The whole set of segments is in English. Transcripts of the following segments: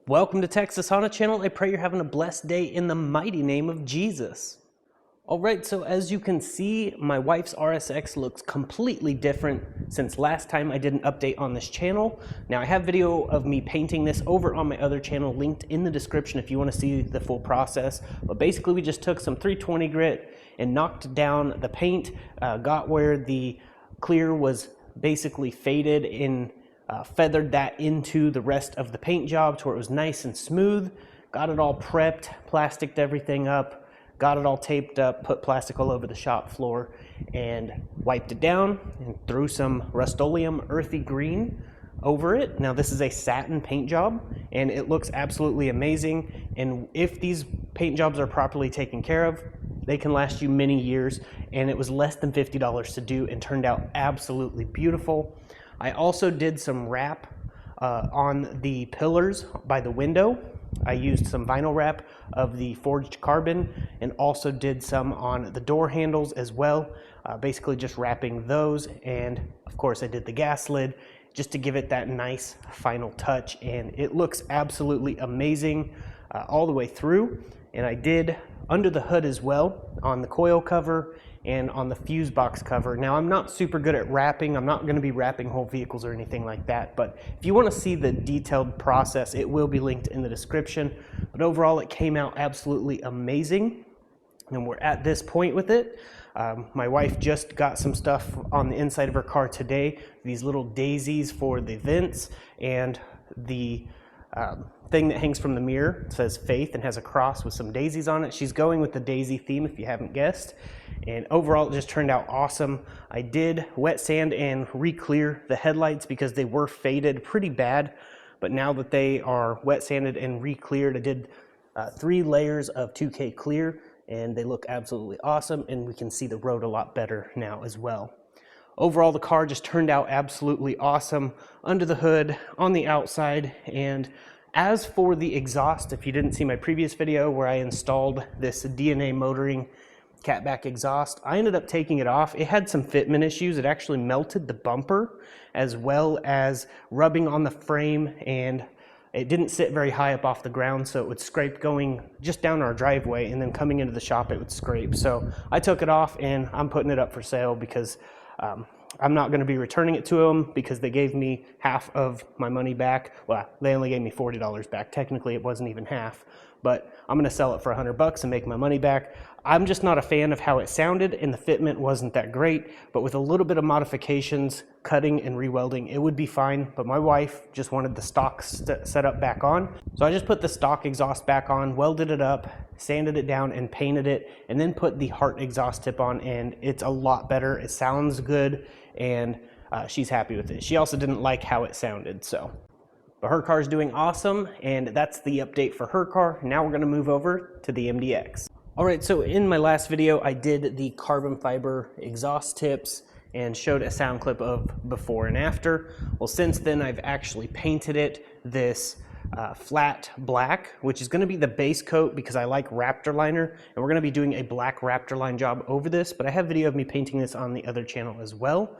Welcome to Texas on a Channel. I pray you're having a blessed day in the mighty name of Jesus. All right, so as you can see, my wife's RSX looks completely different since last time I did an update on this channel. Now I have video of me painting this over on my other channel linked in the description if you want to see the full process. But basically we just took some 320 grit and knocked down the paint, got where the clear was basically faded and feathered that into the rest of the paint job to where it was nice and smooth. Got it all prepped, plasticed everything up, got it all taped up, put plastic all over the shop floor, and wiped it down and threw some Rust-Oleum earthy green over it. Now this is a satin paint job and it looks absolutely amazing, and if these paint jobs are properly taken care of, they can last you many years, and it was less than $50 to do and turned out absolutely beautiful. I also did some wrap on the pillars by the window. I used some vinyl wrap of the forged carbon and also did some on the door handles as well, basically just wrapping those, and of course I did the gas lid just to give it that nice final touch, and it looks absolutely amazing all the way through. And I did under the hood as well on the coil cover and on the fuse box cover. Now I'm not super good at wrapping. I'm not going to be wrapping whole vehicles or anything like that, but if you want to see the detailed process, it will be linked in the description. But overall it came out absolutely amazing, and we're at this point with it. My wife just got some stuff on the inside of her car today, these little daisies for the vents, and the thing that hangs from the mirror. It says faith and has a cross with some daisies on it. She's going with the daisy theme if you haven't guessed, and overall it just turned out awesome. I did wet sand and re-clear the headlights because they were faded pretty bad, but now that they are wet sanded and re-cleared, I did 3 layers of 2K clear and they look absolutely awesome, and we can see the road a lot better now as well. Overall, the car just turned out absolutely awesome under the hood, on the outside. And as for the exhaust, if you didn't see my previous video where I installed this DNA motoring catback exhaust, I ended up taking it off. It had some fitment issues. It actually melted the bumper as well as rubbing on the frame, and it didn't sit very high up off the ground, so it would scrape going just down our driveway, and then coming into the shop it would scrape. So I took it off and I'm putting it up for sale because I'm not going to be returning it to them because they gave me half of my money back. Well, they only gave me $40 back. Technically, it wasn't even half, but I'm going to sell it for $100 and make my money back. I'm just not a fan of how it sounded, and the fitment wasn't that great, but with a little bit of modifications, cutting and rewelding, it would be fine. But my wife just wanted the stock setup back on. So I just put the stock exhaust back on, welded it up, sanded it down and painted it, and then put the Hart exhaust tip on, and it's a lot better. It sounds good, and she's happy with it. She also didn't like how it sounded, so. But her car's doing awesome, and that's the update for her car. Now we're gonna move over to the MDX. All right, so in my last video, I did the carbon fiber exhaust tips and showed a sound clip of before and after. Well, since then, I've actually painted it this flat black, which is gonna be the base coat because I like Raptor liner, and we're gonna be doing a black Raptor line job over this, but I have video of me painting this on the other channel as well.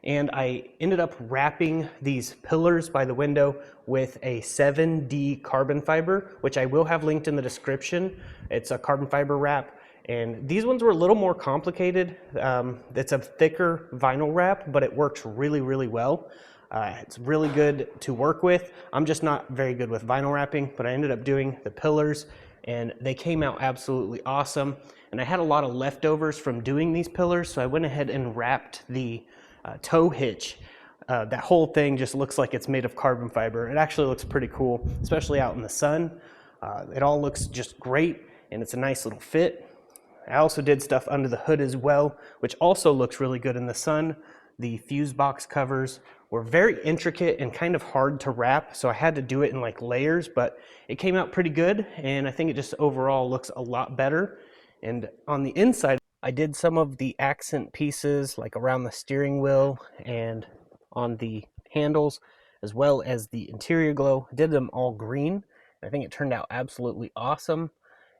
And I ended up wrapping these pillars by the window with a 7D carbon fiber, which I will have linked in the description. It's a carbon fiber wrap, and these ones were a little more complicated. It's a thicker vinyl wrap, but it works really, really well. It's really good to work with. I'm just not very good with vinyl wrapping, but I ended up doing the pillars, and they came out absolutely awesome. And I had a lot of leftovers from doing these pillars, so I went ahead and wrapped the tow hitch. That whole thing just looks like it's made of carbon fiber. It actually looks pretty cool, especially out in the sun. It all looks just great, and it's a nice little fit. I also did stuff under the hood as well, which also looks really good in the sun. The fuse box covers were very intricate and kind of hard to wrap, so I had to do it in like layers, but it came out pretty good, and I think it just overall looks a lot better. And on the inside, I did some of the accent pieces like around the steering wheel and on the handles, as well as the interior glow. I did them all green. I think it turned out absolutely awesome.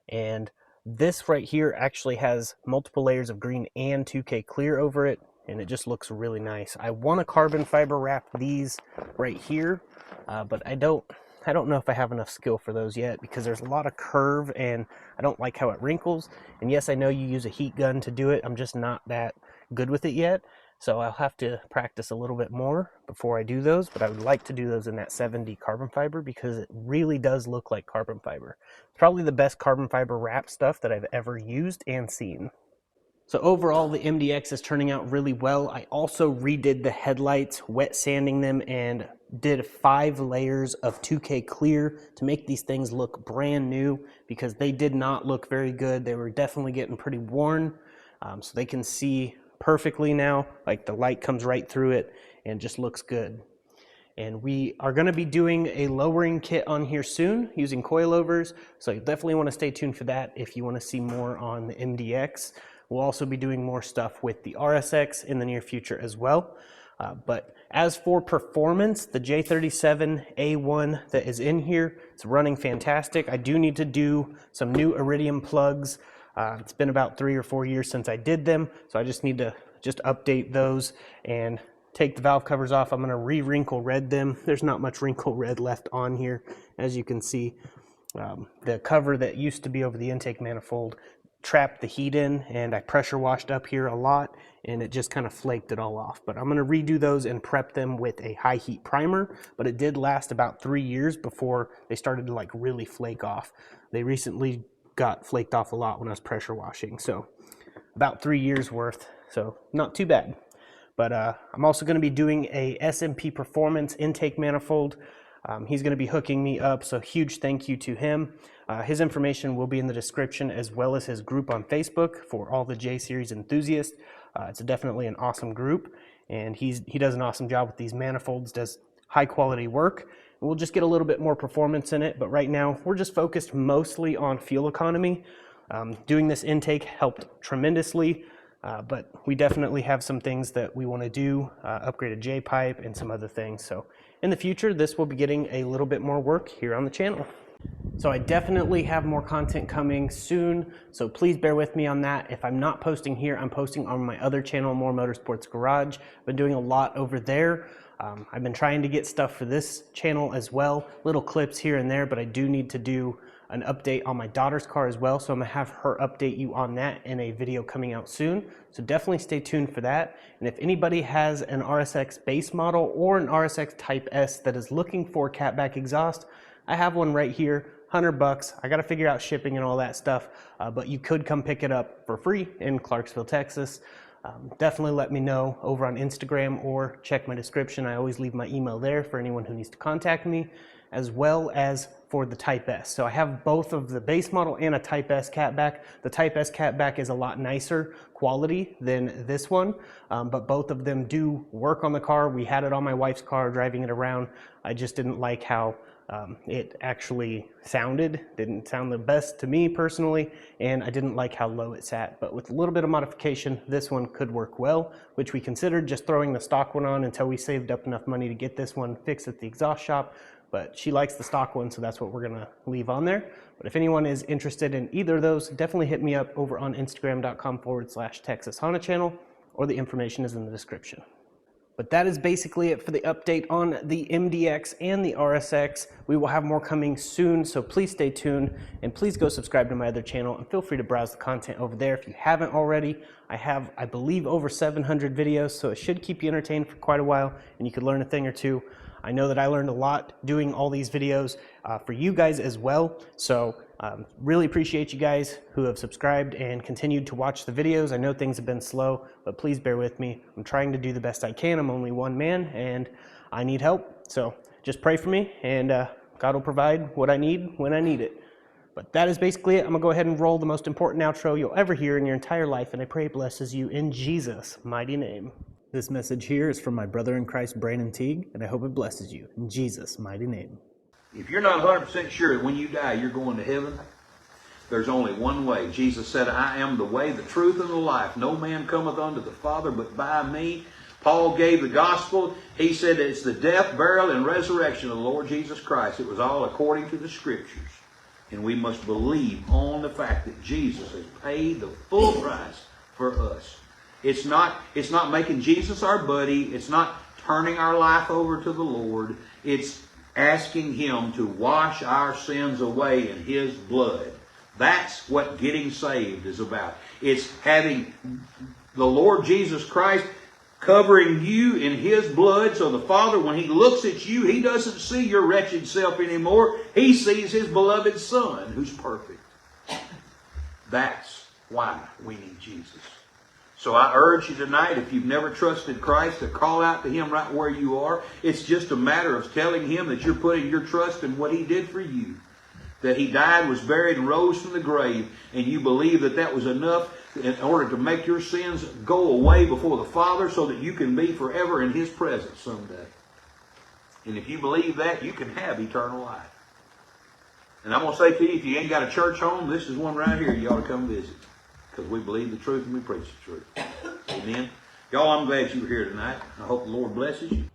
And this right here actually has multiple layers of green and 2K clear over it, and it just looks really nice. I want to carbon fiber wrap these right here, but I don't I don't know if I have enough skill for those yet because there's a lot of curve and I don't like how it wrinkles. And yes, I know you use a heat gun to do it. I'm just not that good with it yet. So I'll have to practice a little bit more before I do those, but I would like to do those in that 7D carbon fiber because it really does look like carbon fiber. It's probably the best carbon fiber wrap stuff that I've ever used and seen. So overall, the MDX is turning out really well. I also redid the headlights, wet sanding them, and did 5 layers of 2K clear to make these things look brand new because they did not look very good. They were definitely getting pretty worn. So they can see perfectly now, like the light comes right through it and just looks good. And we are going to be doing a lowering kit on here soon using coilovers. So you definitely want to stay tuned for that if you want to see more on the MDX. We'll also be doing more stuff with the RSX in the near future as well. But as for performance, the J37A1 that is in here, it's running fantastic. I do need to do some new iridium plugs. It's been about 3 or 4 years since I did them, so I just need to update those and take the valve covers off. I'm going to re-wrinkle red them. There's not much wrinkle red left on here, as you can see. The cover that used to be over the intake manifold trapped the heat in, and I pressure washed up here a lot and it just kind of flaked it all off. But I'm going to redo those and prep them with a high heat primer, but it did last about 3 years before they started to like really flake off. They recently got flaked off a lot when I was pressure washing, so about 3 years worth, so not too bad. But I'm also going to be doing a SMP Performance intake manifold. He's going to be hooking me up, so huge thank you to him. His information will be in the description, as well as his group on Facebook for all the J-Series enthusiasts. It's definitely an awesome group, and he does an awesome job with these manifolds, does high quality work. And we'll just get a little bit more performance in it, but right now we're just focused mostly on fuel economy. Doing this intake helped tremendously, but we definitely have some things that we want to do, upgrade a J-pipe and some other things. So in the future, this will be getting a little bit more work here on the channel. So I definitely have more content coming soon, so please bear with me on that. If I'm not posting here, I'm posting on my other channel, More Motorsports Garage. I've been doing a lot over there. I've been trying to get stuff for this channel as well, little clips here and there, but I do need to do an update on my daughter's car as well, so I'm gonna have her update you on that in a video coming out soon. So definitely stay tuned for that. And if anybody has an RSX base model or an RSX Type S that is looking for catback exhaust, I have one right here, $100. I got to figure out shipping and all that stuff, but you could come pick it up for free in Clarksville, Texas. Definitely let me know over on Instagram or check my description. I always leave my email there for anyone who needs to contact me, as well as for the Type S. So I have both of the base model and a Type S catback. The Type S catback is a lot nicer quality than this one, but both of them do work on the car. We had it on my wife's car, driving it around. I just didn't like how it actually sounded. Didn't sound the best to me personally, and I didn't like how low it sat. But with a little bit of modification, this one could work well, which we considered just throwing the stock one on until we saved up enough money to get this one fixed at the exhaust shop. But she likes the stock one, so that's what we're gonna leave on there. But if anyone is interested in either of those, definitely hit me up over on Instagram.com/Texas Honda channel, or the information is in the description. But that is basically it for the update on the MDX and the RSX. We will have more coming soon, so please stay tuned, and please go subscribe to my other channel, and feel free to browse the content over there if you haven't already. I have, I believe, over 700 videos, so it should keep you entertained for quite a while, and you could learn a thing or two. I know that I learned a lot doing all these videos for you guys as well, so really appreciate you guys who have subscribed and continued to watch the videos. I know things have been slow, but please bear with me. I'm trying to do the best I can. I'm only one man, and I need help, so just pray for me, and God will provide what I need when I need it. But that is basically it. I'm gonna go ahead and roll the most important outro you'll ever hear in your entire life, and I pray it blesses you in Jesus' mighty name. This message here is from my brother in Christ, Brandon Teague, and I hope it blesses you in Jesus' mighty name. If you're not 100% sure that when you die you're going to heaven, there's only one way. Jesus said, I am the way, the truth, and the life. No man cometh unto the Father but by me. Paul gave the gospel. He said it's the death, burial, and resurrection of the Lord Jesus Christ. It was all according to the Scriptures. And we must believe on the fact that Jesus has paid the full price for us. It's not making Jesus our buddy. It's not turning our life over to the Lord. It's asking Him to wash our sins away in His blood. That's what getting saved is about. It's having the Lord Jesus Christ covering you in His blood, so the Father, when He looks at you, He doesn't see your wretched self anymore. He sees His beloved Son, who's perfect. That's why we need Jesus. So I urge you tonight, if you've never trusted Christ, to call out to Him right where you are. It's just a matter of telling Him that you're putting your trust in what He did for you. That He died, was buried, and rose from the grave, and you believe that that was enough in order to make your sins go away before the Father, so that you can be forever in His presence someday. And if you believe that, you can have eternal life. And I'm going to say to you, if you ain't got a church home, this is one right here you ought to come visit. Because we believe the truth and we preach the truth. Amen. Y'all, I'm glad you were here tonight. I hope the Lord blesses you.